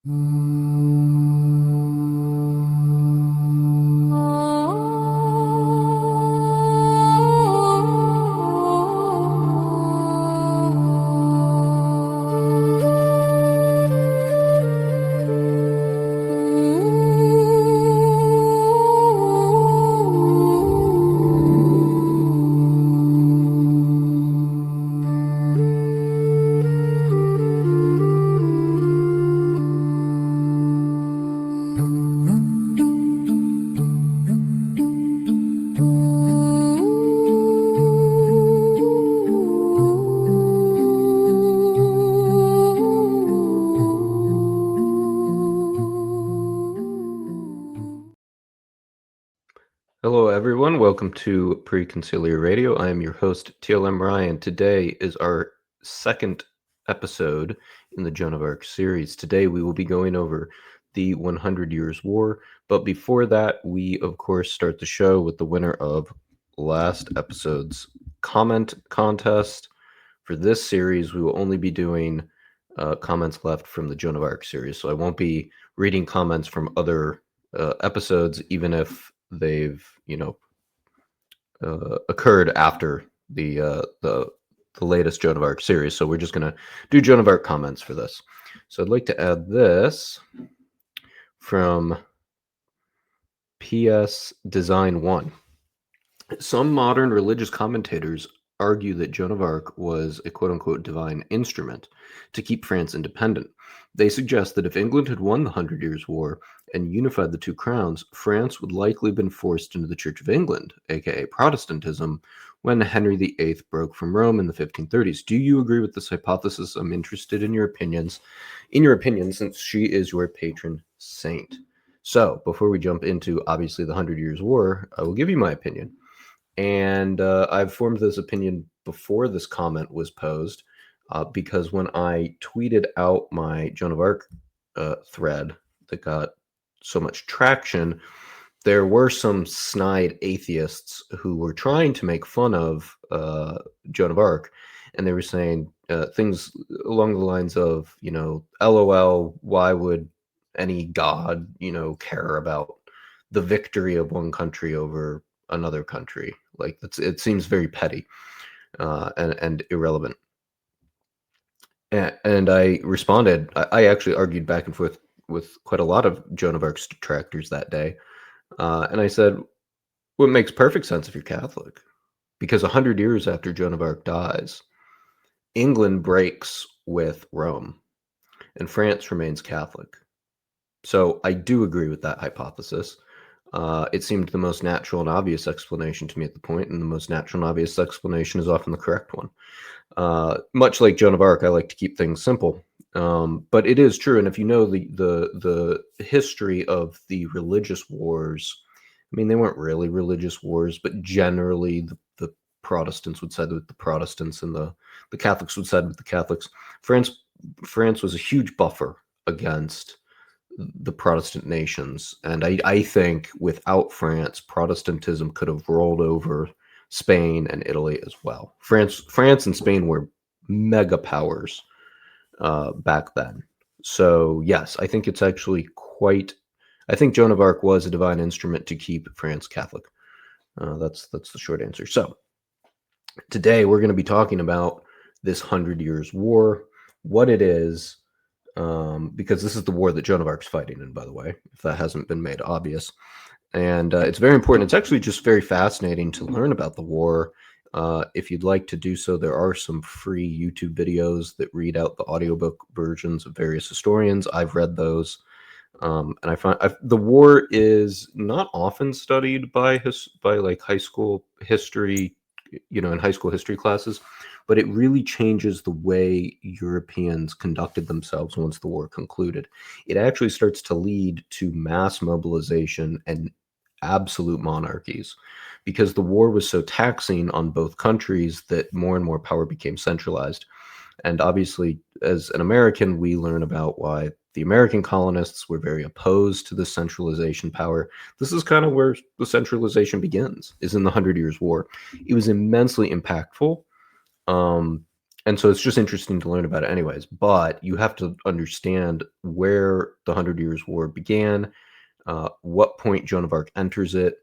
Hello, everyone. Welcome to Pre-Conciliar Radio. I am your host, TLM Ryan. Today is our second episode in the Joan of Arc series. Today, we will be going over the 100 Years' War. But before that, we, of course, start the show with the winner of last episode's comment contest. For this series, we will only be doing comments left from the Joan of Arc series. So I won't be reading comments from other episodes, even if they've occurred after the latest Joan of Arc series. So we're just gonna do Joan of Arc comments for this. So I'd like to add this from PS Design 1. Some modern religious commentators argue that Joan of Arc was a quote-unquote divine instrument to keep France independent. They suggest that if England had won the 100 Years' War and unified the two crowns, France would likely have been forced into the Church of England, aka Protestantism, when Henry VIII broke from Rome in the 1530s. Do you agree with this hypothesis? I'm interested in your opinions. Since she is your patron saint. So, before we jump into, obviously, the 100 Years' War, I will give you my opinion. And I've formed this opinion before this comment was posed, because when I tweeted out my Joan of Arc thread that got so much traction, there were some snide atheists who were trying to make fun of Joan of Arc, and they were saying things along the lines of, LOL, why would any god, care about the victory of one country over another country? Like, it seems very petty and irrelevant. And I responded. I actually argued back and forth with quite a lot of Joan of Arc's detractors that day. And I said, well, it makes perfect sense if you're Catholic, because 100 years after Joan of Arc dies, England breaks with Rome and France remains Catholic. So I do agree with that hypothesis. It seemed the most natural and obvious explanation to me at the point, and the most natural and obvious explanation is often the correct one. Much like Joan of Arc, I like to keep things simple. But it is true, and if you know the history of the religious wars, I mean, they weren't really religious wars, but generally the Protestants would side with the Protestants, and the Catholics would side with the Catholics. France was a huge buffer against the Protestant nations, and I think without France, Protestantism could have rolled over Spain and Italy as well. France and Spain were mega powers back then. So yes, I think it's actually quite. I think Joan of Arc was a divine instrument to keep France Catholic. That's the short answer. So today we're going to be talking about this 100 Years' War, what it is, because this is the war that Joan of Arc's fighting in, by the way, if that hasn't been made obvious. And it's very important. It's actually just very fascinating to learn about the war. If you'd like to do so, there are some free YouTube videos that read out the audiobook versions of various historians. I've read those. And I find the war is not often studied by like high school history, in high school history classes, but it really changes the way Europeans conducted themselves once the war concluded. It actually starts to lead to mass mobilization and absolute monarchies, because the war was so taxing on both countries that more and more power became centralized. And obviously, as an American, we learn about why the American colonists were very opposed to the centralization power. This is kind of where the centralization begins, is in the 100 Years' War. It was immensely impactful. And so it's just interesting to learn about it anyways, but you have to understand where the Hundred Years' War began, what point Joan of Arc enters it,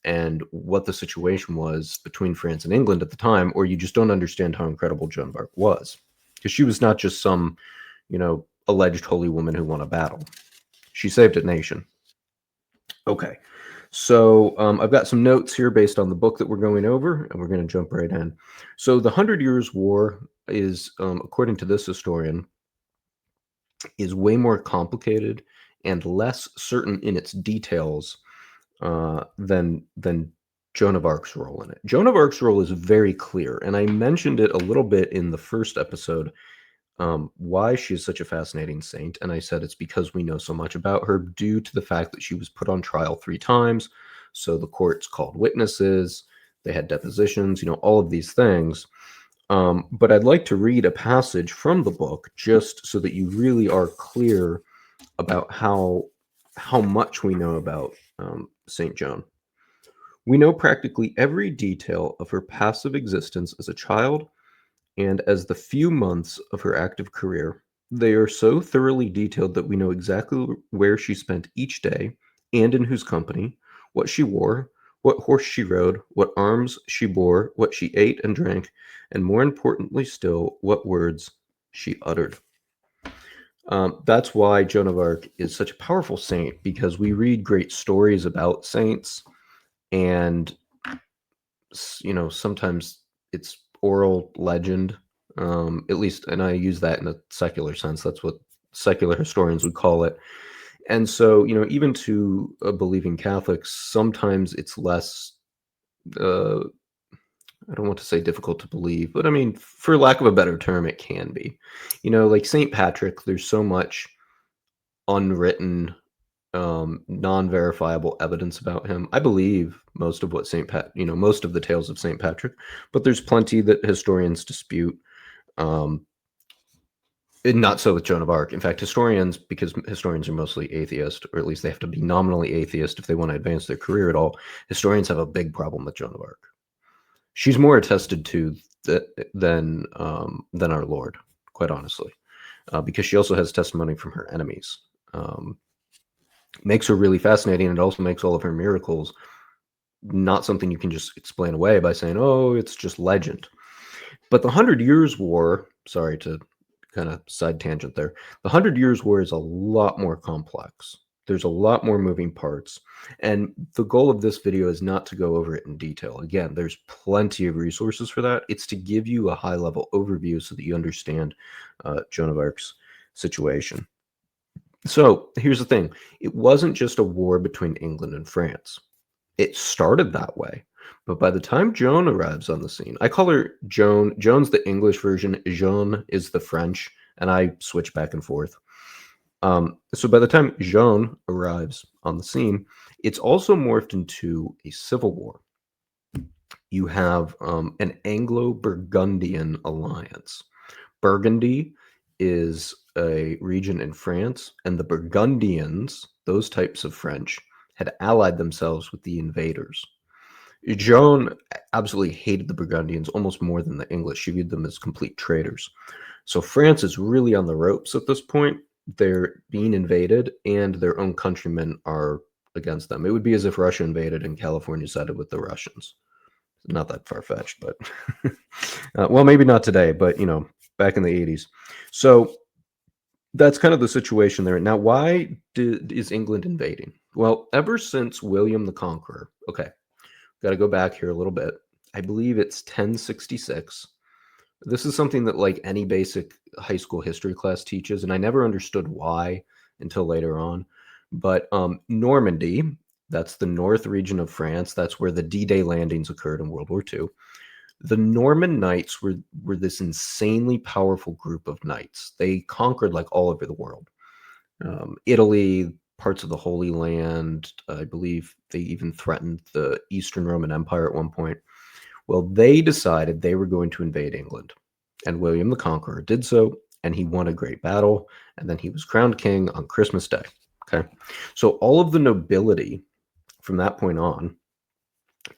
and what the situation was between France and England at the time, or you just don't understand how incredible Joan of Arc was. Because she was not just some, alleged holy woman who won a battle. She saved a nation. Okay. So I've got some notes here based on the book that we're going over, and we're going to jump right in. So the Hundred Years' War is, according to this historian, is way more complicated and less certain in its details than Joan of Arc's role in it. Joan of Arc's role is very clear, and I mentioned it a little bit in the first episode. Why she is such a fascinating saint, and I said it's because we know so much about her due to the fact that she was put on trial 3 times. So the courts called witnesses, they had depositions, all of these things. But I'd like to read a passage from the book just so that you really are clear about how much we know about Saint Joan. We know practically every detail of her passive existence as a child and as the few months of her active career. They are so thoroughly detailed that we know exactly where she spent each day and in whose company, what she wore, what horse she rode, what arms she bore, what she ate and drank, and more importantly still, what words she uttered. That's why Joan of Arc is such a powerful saint, because we read great stories about saints, and sometimes it's oral legend, at least, and I use that in a secular sense. That's what secular historians would call it. And so, even to a believing Catholics, sometimes it's less, uh, I don't want to say difficult to believe, but I mean, for lack of a better term, it can be. Like St. Patrick, there's so much unwritten, non-verifiable evidence about him. I believe most of what most of the tales of St. Patrick, but there's plenty that historians dispute. Um, and not so with Joan of Arc. In fact, because historians are mostly atheist, or at least they have to be nominally atheist if they want to advance their career at all, historians have a big problem with Joan of Arc. She's more attested to than our Lord, quite honestly, because she also has testimony from her enemies. Makes her really fascinating, and it also makes all of her miracles not something you can just explain away by saying, oh, it's just legend. But the 100 Years' War, sorry to kind of side tangent there, the 100 Years' War is a lot more complex. There's a lot more moving parts. And the goal of this video is not to go over it in detail. Again, there's plenty of resources for that. It's to give you a high-level overview so that you understand Joan of Arc's situation. So here's the thing. It wasn't just a war between England and France. It started that way. But by the time Joan arrives on the scene, I call her Joan. Joan's the English version. Joan is the French, and I switch back and forth. So by the time Joan arrives on the scene, it's also morphed into a civil war. You have an Anglo-Burgundian alliance. Burgundy is a region in France, and the Burgundians, those types of French, had allied themselves with the invaders. Joan absolutely hated the Burgundians almost more than the English. She viewed them as complete traitors. So France is really on the ropes at this point. They're being invaded, and their own countrymen are against them. It would be as if Russia invaded and California sided with the Russians. Not that far-fetched, but well, maybe not today, but back in the 80s. So that's kind of the situation there. Now, why is England invading? Well, ever since William the Conqueror, okay, got to go back here a little bit. I believe it's 1066. This is something that like any basic high school history class teaches, and I never understood why until later on. But Normandy, that's the north region of France. That's where the D-Day landings occurred in World War II. The Norman Knights were this insanely powerful group of knights. They conquered like all over the world. Italy, parts of the Holy Land. I believe they even threatened the Eastern Roman Empire at one point. Well, they decided they were going to invade England, and William the Conqueror did so, and he won a great battle, and then he was crowned king on Christmas Day. Okay, so all of the nobility from that point on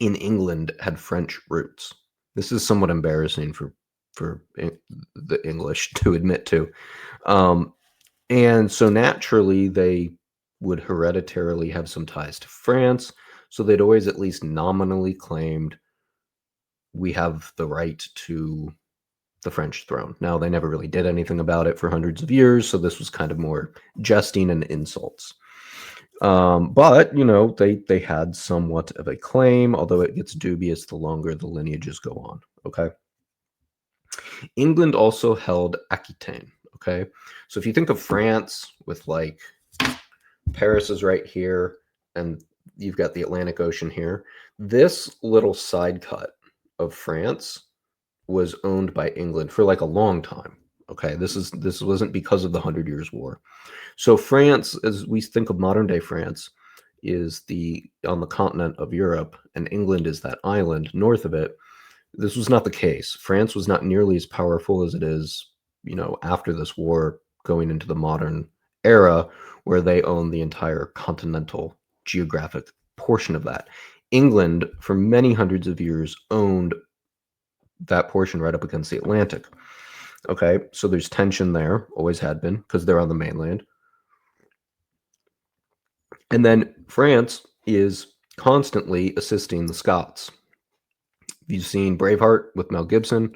in England had French roots. This is somewhat embarrassing for for the English to admit to. Um, and so naturally, they would hereditarily have some ties to France. So they'd always at least nominally claimed we have the right to the French throne. Now, they never really did anything about it for hundreds of years, so this was kind of more jesting and insults. But, they had somewhat of a claim, although it gets dubious the longer the lineages go on, okay? England also held Aquitaine, okay? So if you think of France with, like, Paris is right here, and you've got the Atlantic Ocean here, this little side cut of France was owned by England for like a long time. Okay, this wasn't because of the Hundred Years' War. So France, as we think of modern day France, is on the continent of Europe, and England is that island north of it. This was not the case. France was not nearly as powerful as it is, after this war, going into the modern era, where they own the entire continental geographic portion of that. England, for many hundreds of years, owned that portion right up against the Atlantic. Okay, so there's tension there, always had been, because they're on the mainland. And then France is constantly assisting the Scots. You've seen Braveheart with Mel Gibson.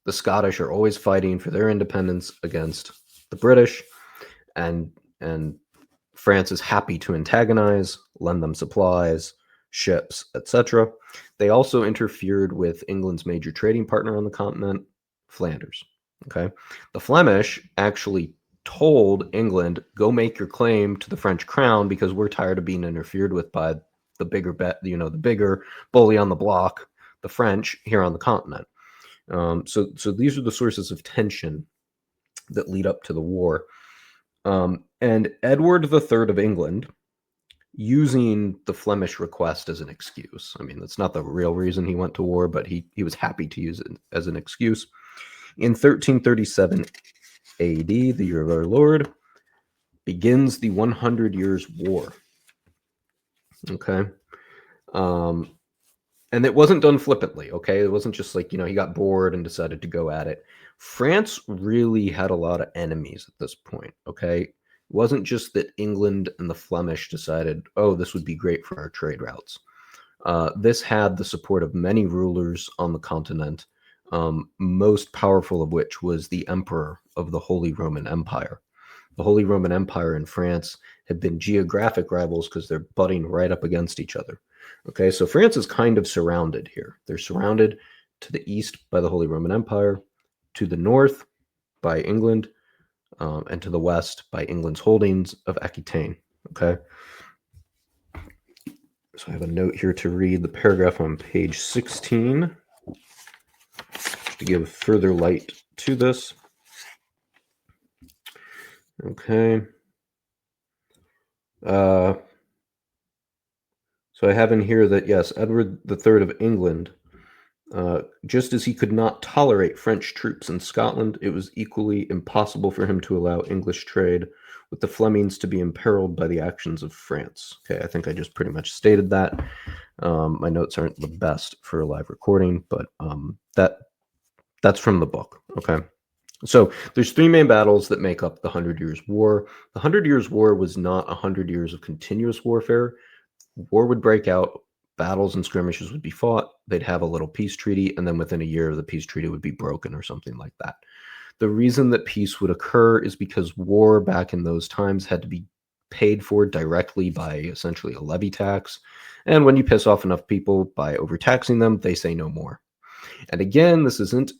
The Scottish are always fighting for their independence against the British, and France is happy to antagonize, lend them supplies, ships, etc. They also interfered with England's major trading partner on the continent, Flanders. Okay, the Flemish actually told England, "Go make your claim to the French crown because we're tired of being interfered with by the bigger the bigger bully on the block, the French here on the continent." So these are the sources of tension that lead up to the war. And Edward III of England, using the Flemish request as an excuse. I mean, that's not the real reason he went to war, but he was happy to use it as an excuse. In 1337 AD, the year of our Lord, begins the 100 Years' War. Okay. And it wasn't done flippantly, okay? It wasn't just like, he got bored and decided to go at it. France really had a lot of enemies at this point, okay? It wasn't just that England and the Flemish decided, oh, this would be great for our trade routes. This had the support of many rulers on the continent, most powerful of which was the Emperor of the Holy Roman Empire. The Holy Roman Empire and France had been geographic rivals because they're butting right up against each other. Okay, so France is kind of surrounded here. They're surrounded to the east by the Holy Roman Empire, to the north by England, and to the west by England's holdings of Aquitaine. Okay, so I have a note here to read the paragraph on page 16 to give further light to this. Okay. So I have in here that, yes, Edward III of England, just as he could not tolerate French troops in Scotland, it was equally impossible for him to allow English trade with the Flemings to be imperiled by the actions of France. Okay, I think I just pretty much stated that. My notes aren't the best for a live recording, but that's from the book. Okay. So there's three main battles that make up the 100 Years' War. The 100 Years' War was not 100 years of continuous warfare. War would break out, battles and skirmishes would be fought, they'd have a little peace treaty, and then within a year the peace treaty would be broken or something like that. The reason that peace would occur is because war back in those times had to be paid for directly by essentially a levy tax. And when you piss off enough people by overtaxing them, they say no more. And again, this isn't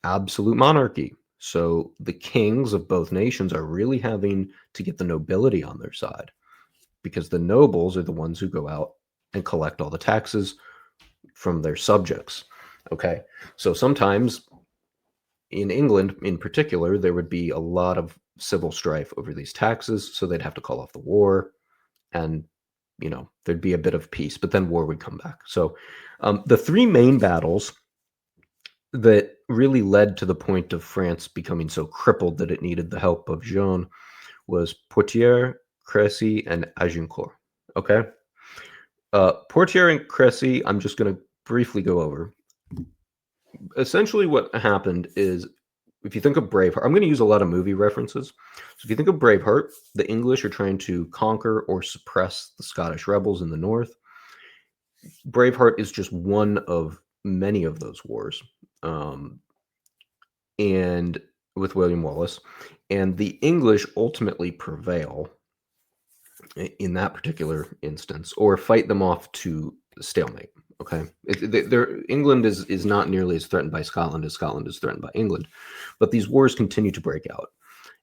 absolute monarchy. So the kings of both nations are really having to get the nobility on their side, because the nobles are the ones who go out and collect all the taxes from their subjects. Okay, so sometimes in England in particular, there would be a lot of civil strife over these taxes, so they'd have to call off the war, and there'd be a bit of peace, but then war would come back. So the three main battles that really led to the point of France becoming so crippled that it needed the help of Joan was Poitiers, Crécy, and Agincourt. Okay. Poitiers and Crécy, I'm just going to briefly go over. essentially what happened is, if you think of Braveheart, I'm going to use a lot of movie references. So if you think of Braveheart, the English are trying to conquer or suppress the Scottish rebels in the north. Braveheart is just one of many of those wars, um, and with William Wallace, and the English ultimately prevail in that particular instance, or fight them off to stalemate. Okay, England is not nearly as threatened by Scotland as Scotland is threatened by England, but these wars continue to break out,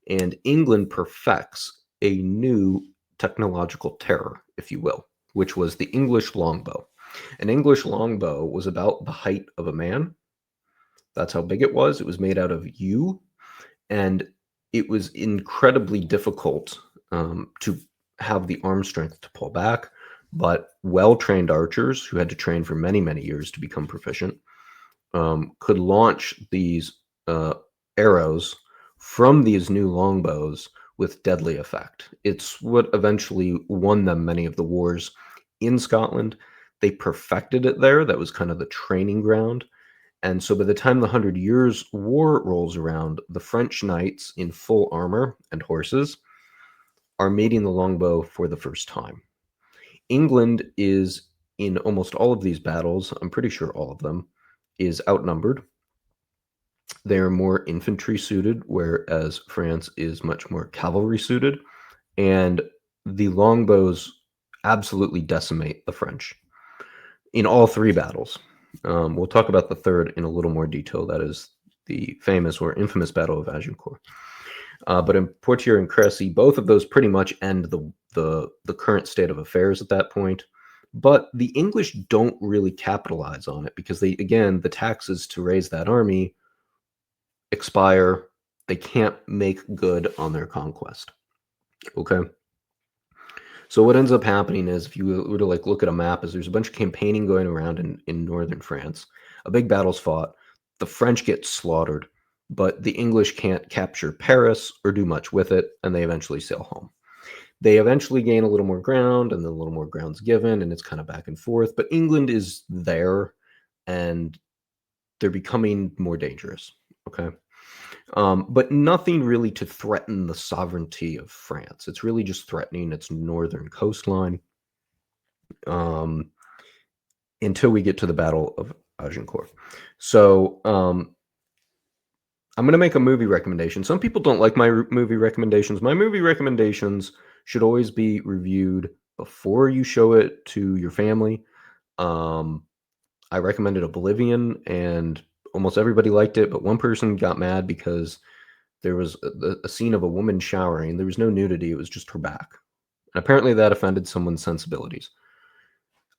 and England perfects a new technological terror, if you will, which was the English longbow. An English longbow was about the height of a man. That's how big it was. It was made out of yew, and it was incredibly difficult to have the arm strength to pull back. But well-trained archers who had to train for many, many years to become proficient could launch these arrows from these new longbows with deadly effect. It's what eventually won them many of the wars in Scotland. They perfected it there. That was kind of the training ground. And so by the time the Hundred Years' War rolls around, the French knights in full armor and horses are meeting the longbow for the first time. England is, in almost all of these battles, I'm pretty sure all of them, is outnumbered. They are more infantry suited, whereas France is much more cavalry suited. And the longbows absolutely decimate the French in all three battles. We'll talk about the third in a little more detail. That is the famous or infamous Battle of Agincourt. But in Poitiers and Crecy, both of those pretty much end the current state of affairs at that point. But the English don't really capitalize on it because they, again, the taxes to raise that army expire. They can't make good on their conquest. Okay. So what ends up happening is, if you were to like look at a map, is there's a bunch of campaigning going around in northern France. A big battle's fought. The French get slaughtered, but the English can't capture Paris or do much with it, and they eventually sail home. They eventually gain a little more ground, and then a little more ground's given, and it's kind of back and forth. But England is there, and they're becoming more dangerous. Okay. But nothing really to threaten the sovereignty of France. It's really just threatening its northern coastline until we get to the Battle of Agincourt. So I'm going to make a movie recommendation. Some people don't like my movie recommendations. My movie recommendations should always be reviewed before you show it to your family. I recommended Oblivion, and almost everybody liked it, but one person got mad because there was a scene of a woman showering. There was no nudity. It was just her back. And apparently that offended someone's sensibilities.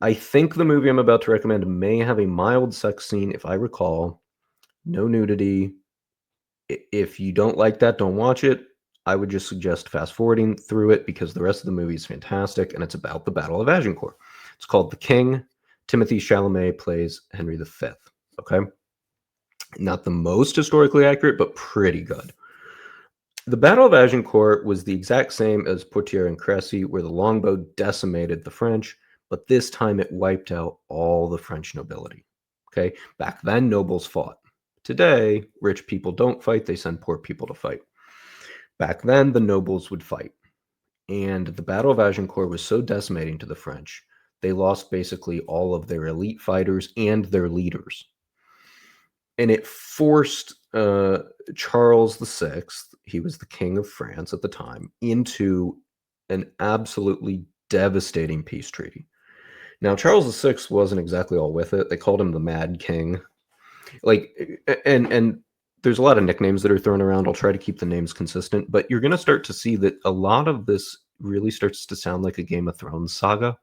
I think the movie I'm about to recommend may have a mild sex scene, if I recall. No nudity. If you don't like that, don't watch it. I would just suggest fast forwarding through it because the rest of the movie is fantastic, and it's about the Battle of Agincourt. It's called The King. Timothée Chalamet plays Henry V. Okay? Not the most historically accurate, but pretty good. The Battle of Agincourt was the exact same as Poitiers and Crecy, where the longbow decimated the French, but this time it wiped out all the French nobility. Okay? Back then, nobles fought. Today, rich people don't fight, they send poor people to fight. Back then, the nobles would fight. And the Battle of Agincourt was so decimating to the French, they lost basically all of their elite fighters and their leaders. And it forced Charles VI, he was the king of France at the time, into an absolutely devastating peace treaty. Now, Charles VI wasn't exactly all with it. They called him the Mad King. And there's a lot of nicknames that are thrown around. I'll try to keep the names consistent, but you're going to start to see that a lot of this really starts to sound like a Game of Thrones saga.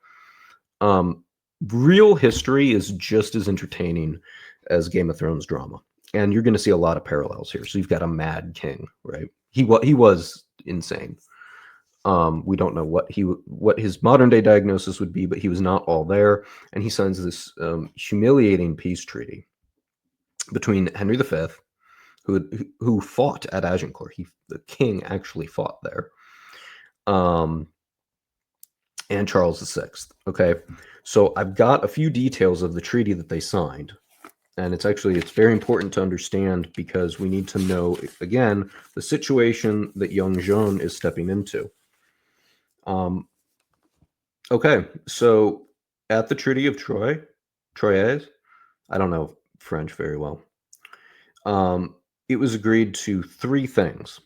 Real history is just as entertaining as Game of Thrones drama, and you're going to see a lot of parallels here. So you've got a mad king, right? He was insane. We don't know what his modern day diagnosis would be, but he was not all there, and he signs this humiliating peace treaty between Henry V, who fought at Agincourt. The king actually fought there. And Charles VI. Okay, so I've got a few details of the treaty that they signed, And it's very important to understand because we need to know, again, the situation that young Joan is stepping into. Okay, so at the Treaty of Troyes, I don't know French very well. It was agreed to three things.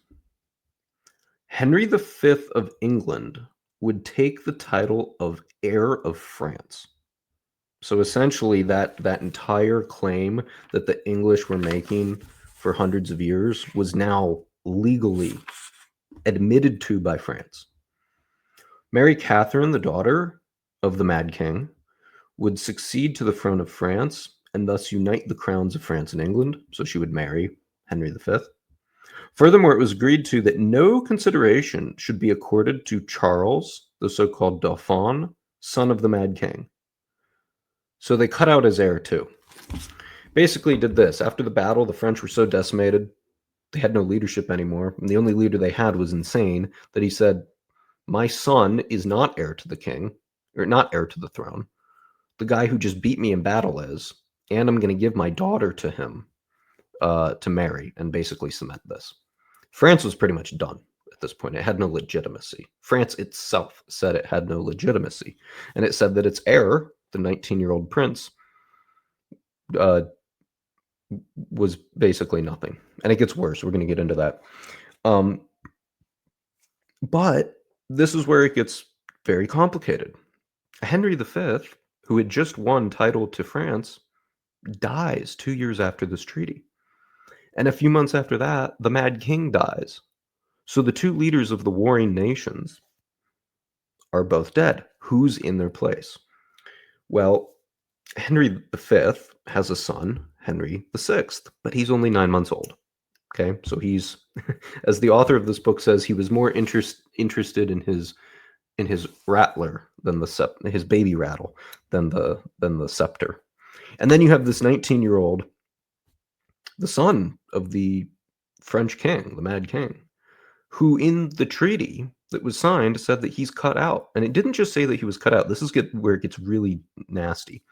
Henry V of England would take the title of heir of France. So essentially, that entire claim that the English were making for hundreds of years was now legally admitted to by France. Mary Catherine, the daughter of the Mad King, would succeed to the throne of France and thus unite the crowns of France and England. So she would marry Henry V. Furthermore, it was agreed to that no consideration should be accorded to Charles, the so-called Dauphin, son of the Mad King. So they cut out his heir too. Basically did this. After the battle, the French were so decimated, they had no leadership anymore. And the only leader they had was insane, that he said, my son is not heir to the king, or not heir to the throne. The guy who just beat me in battle is, and I'm going to give my daughter to him to marry and basically cement this. France was pretty much done at this point. It had no legitimacy. France itself said it had no legitimacy. And it said that its heir, the 19-year-old prince, was basically nothing. And it gets worse. We're going to get into that. But this is where it gets very complicated. Henry V, who had just won title to France, dies 2 years after this treaty. And a few months after that, the Mad King dies. So the two leaders of the warring nations are both dead. Who's in their place? Well, Henry V has a son, Henry VI, but he's only 9 months old. Okay, so he's, as the author of this book says, he was more interested in his rattler than his baby rattle than the scepter. And then you have this 19-year-old, the son of the French king, the Mad King, who in the treaty that was signed said that he's cut out. And it didn't just say that he was cut out. This is where it gets really nasty.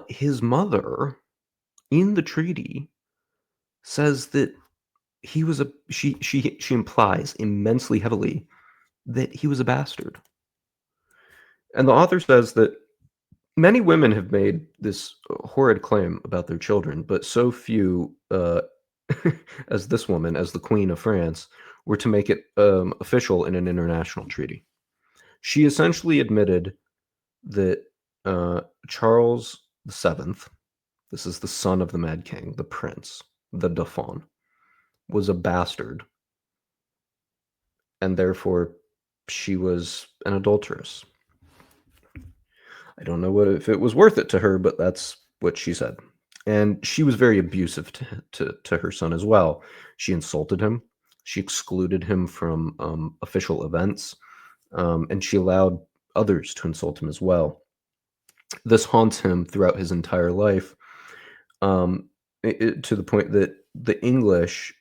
His mother in the treaty says that he was she implies immensely heavily that he was a bastard. And the author says that many women have made this horrid claim about their children, but so few as this woman, as the Queen of France, were to make it official in an international treaty. She essentially admitted that Charles VII, this is the son of the Mad King, the prince, the Dauphin, was a bastard, and therefore she was an adulteress. I don't know if it was worth it to her, but that's what she said. And she was very abusive to her son as well. She insulted him. She excluded him from official events, and she allowed others to insult him as well. This haunts him throughout his entire life, to the point that the English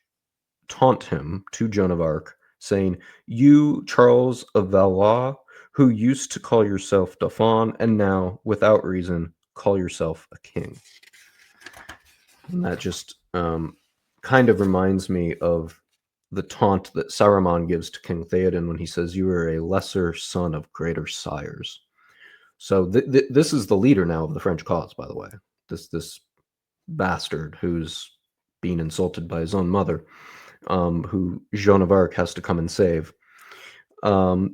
taunt him to Joan of Arc, saying, "You, Charles of Valois, who used to call yourself Dauphin, and now, without reason, call yourself a king." And that just kind of reminds me of the taunt that Saruman gives to King Theoden when he says, "You are a lesser son of greater sires." So this is the leader now of the French cause, by the way. This bastard who's being insulted by his own mother, who Joan of Arc has to come and save. So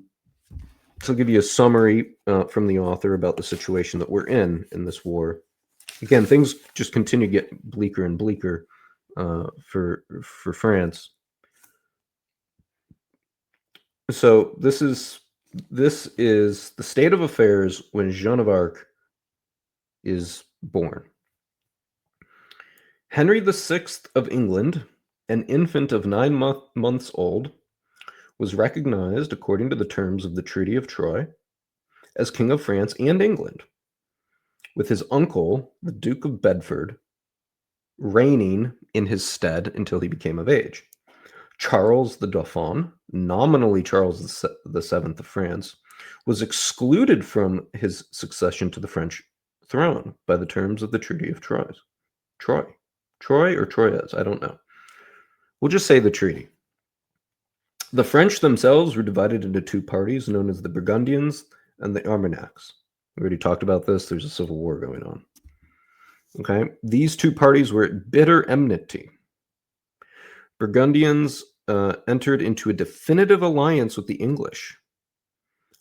I'll give you a summary from the author about the situation that we're in this war. Again, things just continue to get bleaker and bleaker for France. So this is the state of affairs when Joan of Arc is born. Henry VI of England, an infant of 9 months old, was recognized, according to the terms of the Treaty of Troyes, as King of France and England, with his uncle, the Duke of Bedford, reigning in his stead until he became of age. Charles the Dauphin, nominally Charles VII of France, was excluded from his succession to the French throne by the terms of the Treaty of Troyes. Troy or Troyes, I don't know. We'll just say the treaty. The French themselves were divided into two parties known as the Burgundians and the Armagnacs. We already talked about this. There's a civil war going on. Okay, these two parties were at bitter enmity. Burgundians entered into a definitive alliance with the English,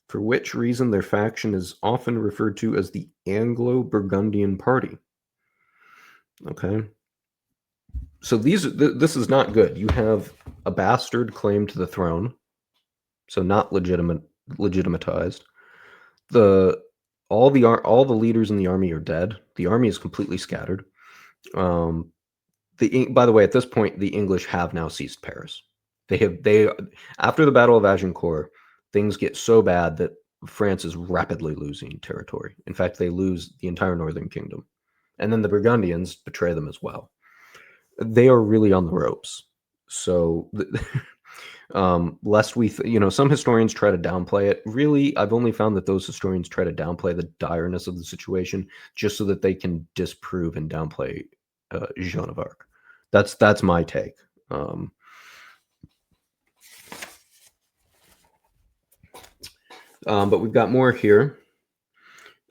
for which reason their faction is often referred to as the Anglo-Burgundian Party. Okay, so this is not good. You have a bastard claim to the throne, so not legitimatized. All the leaders in the army are dead. The army is completely scattered. By the way, at this point, the English have now seized Paris. They after the Battle of Agincourt, things get so bad that France is rapidly losing territory. In fact, they lose the entire northern kingdom, and then the Burgundians betray them as well. They are really on the ropes. So, lest some historians try to downplay it. Really, I've only found that those historians try to downplay the direness of the situation just so that they can disprove and downplay Joan of Arc. That's my take. But we've got more here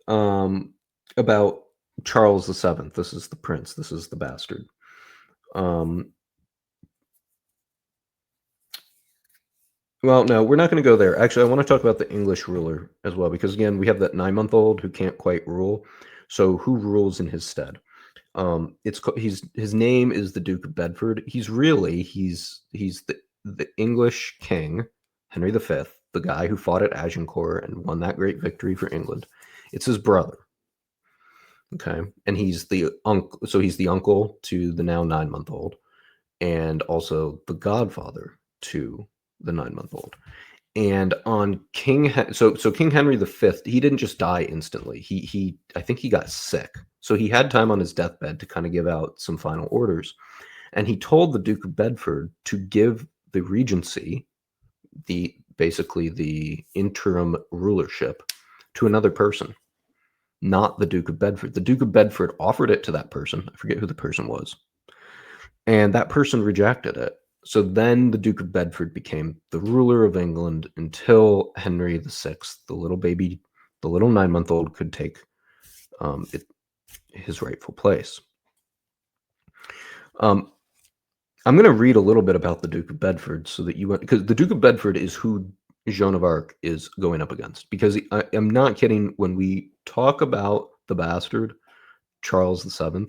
about Charles VII. This is the prince. This is the bastard. Well, no, we're not going to go there. Actually, I want to talk about the English ruler as well, because again, we have that 9-month-old who can't quite rule. So who rules in his stead? His name is the Duke of Bedford. He's the English king, Henry V, the guy who fought at Agincourt and won that great victory for England. It's his brother. Okay, and he's the uncle. So he's the uncle to the now 9-month-old, and also the godfather to the 9-month-old. And on King Henry V, he didn't just die instantly. I think he got sick. So he had time on his deathbed to kind of give out some final orders. And he told the Duke of Bedford to give the regency, basically the interim rulership, to another person, not the Duke of Bedford. The Duke of Bedford offered it to that person. I forget who the person was. And that person rejected it. So then the Duke of Bedford became the ruler of England until Henry VI, the little 9-month-old, could take his rightful place. I'm going to read a little bit about the Duke of Bedford so that because the Duke of Bedford is who Joan of Arc is going up against. Because I'm not kidding, when we talk about the bastard, Charles VII,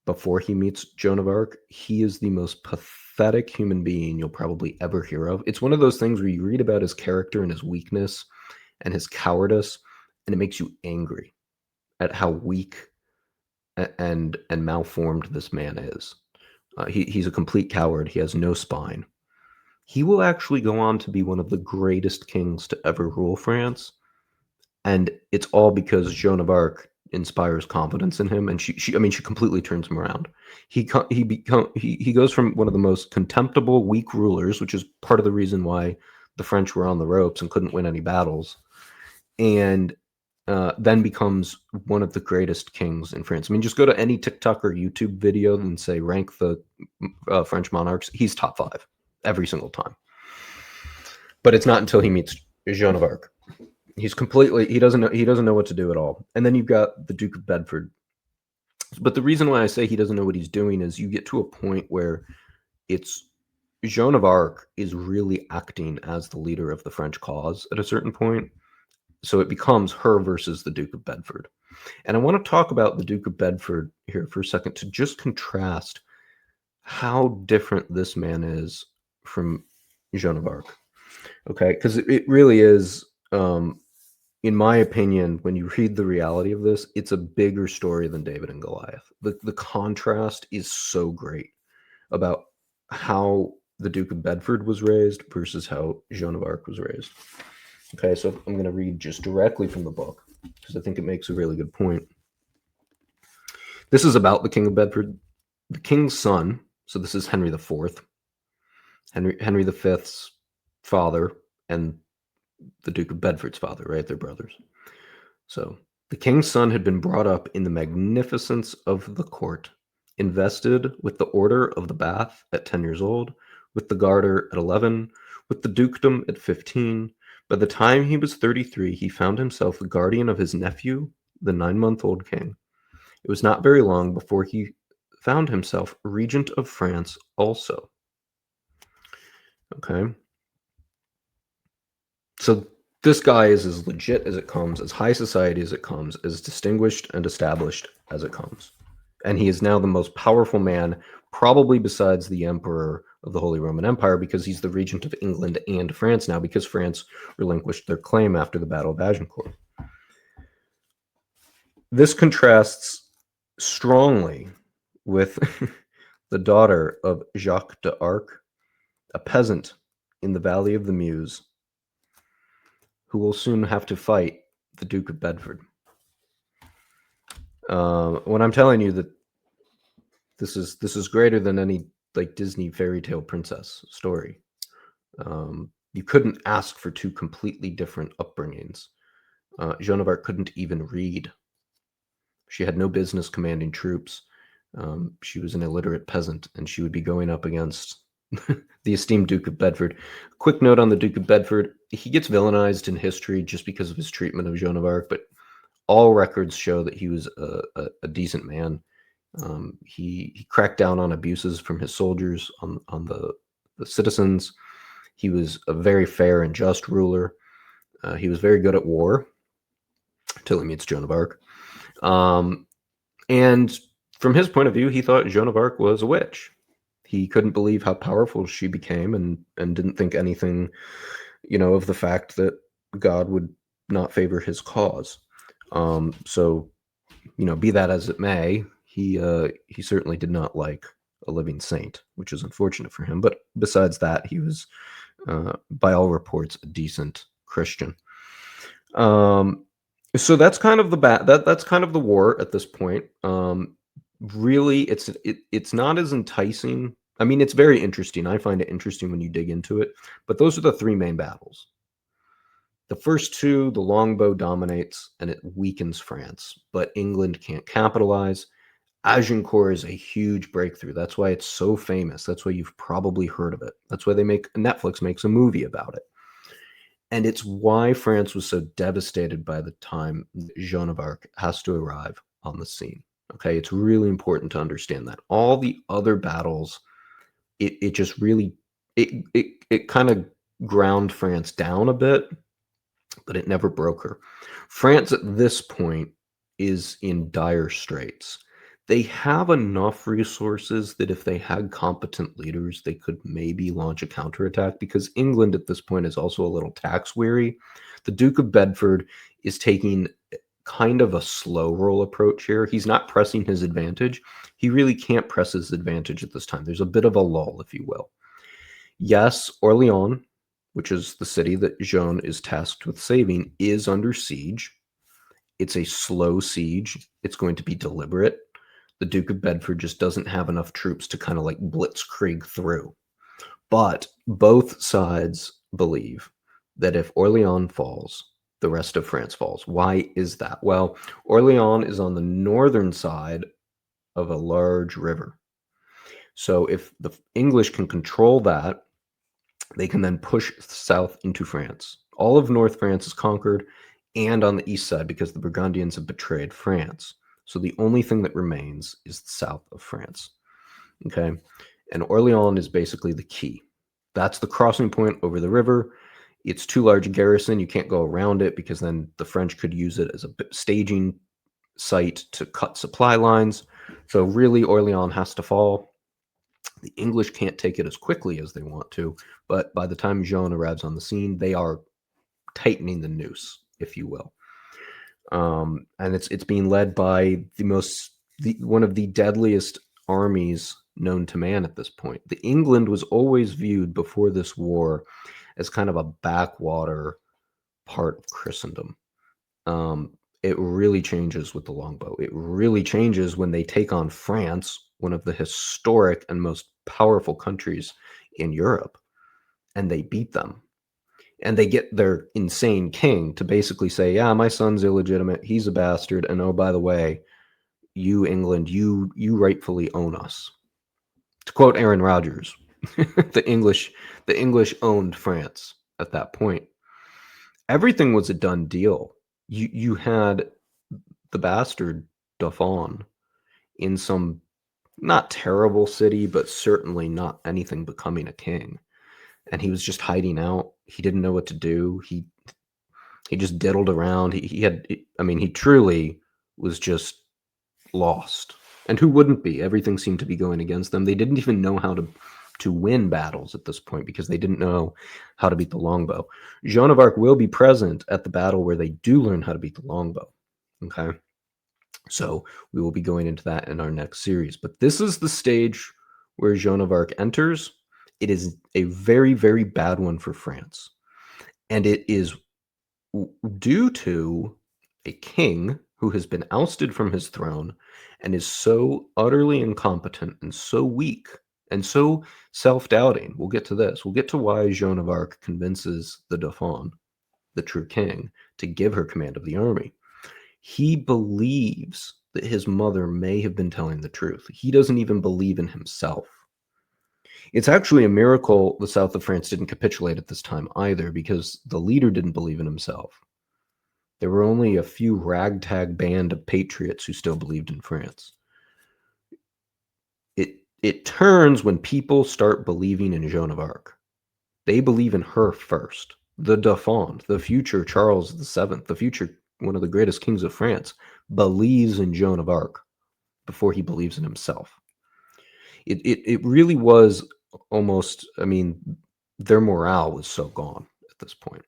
before he meets Joan of Arc, he is the most pathetic human being you'll probably ever hear of. It's one of those things where you read about his character and his weakness and his cowardice, and it makes you angry at how weak and malformed this man is. He's a complete coward. He has no spine. He will actually go on to be one of the greatest kings to ever rule France, and it's all because Joan of Arc inspires confidence in him, and she completely turns him around. He goes from one of the most contemptible, weak rulers, which is part of the reason why the French were on the ropes and couldn't win any battles, and then becomes one of the greatest kings in France. I mean, just go to any TikTok or YouTube video and say rank the French monarchs. He's top 5 every single time. But it's not until he meets Joan of Arc. He doesn't know what to do at all. And then you've got the Duke of Bedford. But the reason why I say he doesn't know what he's doing is you get to a point where it's Joan of Arc is really acting as the leader of the French cause at a certain point. So it becomes her versus the Duke of Bedford. And I want to talk about the Duke of Bedford here for a second to just contrast how different this man is from Joan of Arc. Okay, because it really is, in my opinion, when you read the reality of this, it's a bigger story than David and Goliath. The contrast is so great about how the Duke of Bedford was raised versus how Joan of Arc was raised. Okay, so I'm going to read just directly from the book because I think it makes a really good point. This is about the King of Bedford, the king's son. So this is Henry IV, Henry V's father, and the Duke of Bedford's father, right? They're brothers. So The king's son had been brought up in the magnificence of the court, invested with the Order of the Bath at 10 years old, with the Garter at 11, with the dukedom at 15. By the time he was 33, he found himself the guardian of his nephew, the 9-month-old king. It was not very long before he found himself regent of France also. Okay. So this guy is as legit as it comes, as high society as it comes, as distinguished and established as it comes. And he is now the most powerful man, probably besides the emperor of the Holy Roman Empire, because he's the regent of England and France now, because France relinquished their claim after the Battle of Agincourt. This contrasts strongly with the daughter of Jacques d'Arc, a peasant in the Valley of the Meuse, who will soon have to fight the Duke of Bedford. When I'm telling you that this is greater than any like Disney fairy tale princess story, you couldn't ask for two completely different upbringings. Joan of Arc couldn't even read. She had no business commanding troops. She was an illiterate peasant, and she would be going up against the esteemed Duke of Bedford. Quick note on the Duke of Bedford: he gets villainized in history just because of his treatment of Joan of Arc, but all records show that he was a decent man. He cracked down on abuses from his soldiers on the citizens. He was a very fair and just ruler. He was very good at war until he meets Joan of Arc. And from his point of view, he thought Joan of Arc was a witch. He couldn't believe how powerful she became, and didn't think anything, of the fact that God would not favor his cause. So, be that as it may, he certainly did not like a living saint, which is unfortunate for him. But besides that, he was, by all reports, a decent Christian. So that's kind of that's kind of the war at this point. Really, it's not as enticing. I mean, it's very interesting. I find it interesting when you dig into it. But those are the three main battles. The first two, the longbow dominates and it weakens France, but England can't capitalize. Agincourt is a huge breakthrough. That's why it's so famous. That's why you've probably heard of it. That's why Netflix makes a movie about it. And it's why France was so devastated by the time Joan of Arc has to arrive on the scene. Okay, it's really important to understand that. All the other battles, it just really it kind of ground France down a bit, but it never broke her. France at this point is in dire straits. They have enough resources that if they had competent leaders, they could maybe launch a counterattack, because England at this point is also a little tax weary. The Duke of Bedford is taking kind of a slow roll approach here. He's not pressing his advantage. He really can't press his advantage at this time. There's a bit of a lull, if you will. Yes, Orléans, which is the city that Joan is tasked with saving, is under siege. It's a slow siege. It's going to be deliberate. The Duke of Bedford just doesn't have enough troops to kind of like blitzkrieg through. But both sides believe that if Orléans falls, the rest of France falls. Why is that? Well, Orléans is on the northern side of a large river. So if the English can control that, they can then push south into France. All of North France is conquered, and on the east side, because the Burgundians have betrayed France. So the only thing that remains is the south of France. Okay. And Orléans is basically the key. That's the crossing point over the river. It's too large a garrison. You can't go around it, because then the French could use it as a staging site to cut supply lines. So really, Orléans has to fall. The English can't take it as quickly as they want to, but by the time Joan arrives on the scene, they are tightening the noose, if you will. And it's being led by one of the deadliest armies known to man at this point. The England was always viewed before this war as kind of a backwater part of Christendom. It really changes with the longbow. It really changes when they take on France, one of the historic and most powerful countries in Europe, and they beat them. And they get their insane king to basically say, yeah, my son's illegitimate, he's a bastard, and oh, by the way, you, England, you rightfully own us. To quote Aaron Rodgers, the English owned France at that point. Everything was a done deal. You had the bastard Dauphin in some not terrible city, but certainly not anything becoming a king. And he was just hiding out. He didn't know what to do. He just diddled around. He truly was just lost. And who wouldn't be? Everything seemed to be going against them. They didn't even know how to win battles at this point because they didn't know how to beat the longbow. Joan of Arc will be present at the battle where they do learn how to beat the longbow. Okay. So we will be going into that in our next series. But this is the stage where Joan of Arc enters. It is a very, very bad one for France. And it is due to a king who has been ousted from his throne and is so utterly incompetent and so weak and so self-doubting. We'll get to this. We'll get to why Joan of Arc convinces the Dauphin, the true king, to give her command of the army. He believes that his mother may have been telling the truth. He doesn't even believe in himself. It's actually a miracle the south of France didn't capitulate at this time either, because the leader didn't believe in himself. There were only a few ragtag band of patriots who still believed in France. It turns when people start believing in Joan of Arc. They believe in her first. The Dauphin, the future Charles VII, the future one of the greatest kings of France, believes in Joan of Arc before he believes in himself. It really was almost, their morale was so gone at this point.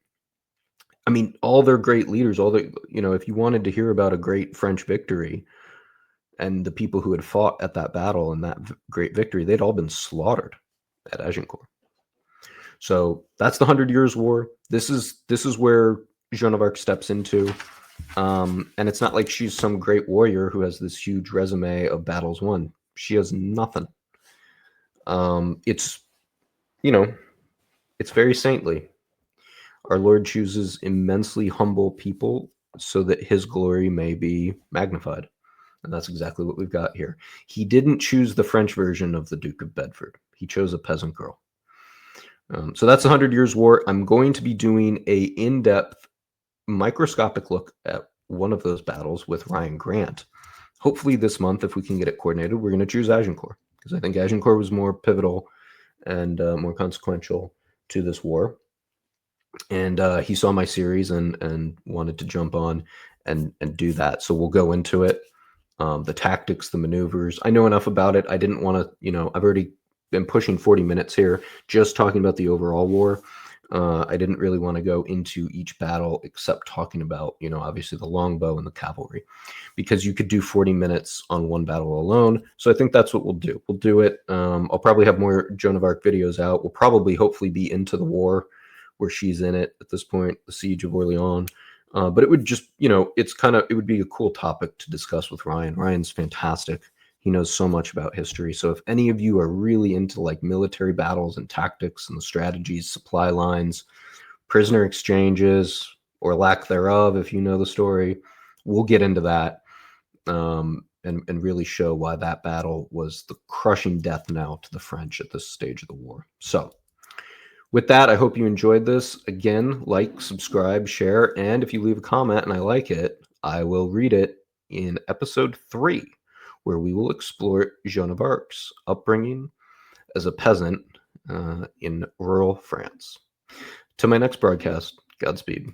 All their great leaders, if you wanted to hear about a great French victory and the people who had fought at that battle and that great victory, they'd all been slaughtered at Agincourt. So that's the 100 Years' War. This is where Joan of Arc steps into. And it's not like she's some great warrior who has this huge resume of battles won. She has nothing. It's very saintly. Our Lord chooses immensely humble people so that his glory may be magnified. And that's exactly what we've got here. He didn't choose the French version of the Duke of Bedford. He chose a peasant girl. So that's the 100 Years' War. I'm going to be doing a in-depth, microscopic look at one of those battles with Ryan Grant. Hopefully this month, if we can get it coordinated, we're going to choose Agincourt, because I think Agincourt was more pivotal and more consequential to this war. And he saw my series and wanted to jump on and do that. So we'll go into it. The tactics, the maneuvers. I know enough about it. I didn't want to, I've already been pushing 40 minutes here just talking about the overall war. I didn't really want to go into each battle except talking about, obviously the longbow and the cavalry, because you could do 40 minutes on one battle alone. So I think that's what we'll do. We'll do it. I'll probably have more Joan of Arc videos out. We'll probably hopefully be into the war where she's in it at this point, the siege of Orléans. But it would just, it would be a cool topic to discuss with Ryan. Ryan's fantastic. He knows so much about history. So if any of you are really into like military battles and tactics and the strategies, supply lines, prisoner exchanges, or lack thereof, if you know the story, we'll get into that and really show why that battle was the crushing death knell to the French at this stage of the war. So with that, I hope you enjoyed this. Again, like, subscribe, share, and if you leave a comment and I like it, I will read it in episode 3, where we will explore Joan of Arc's upbringing as a peasant in rural France. To my next broadcast, Godspeed.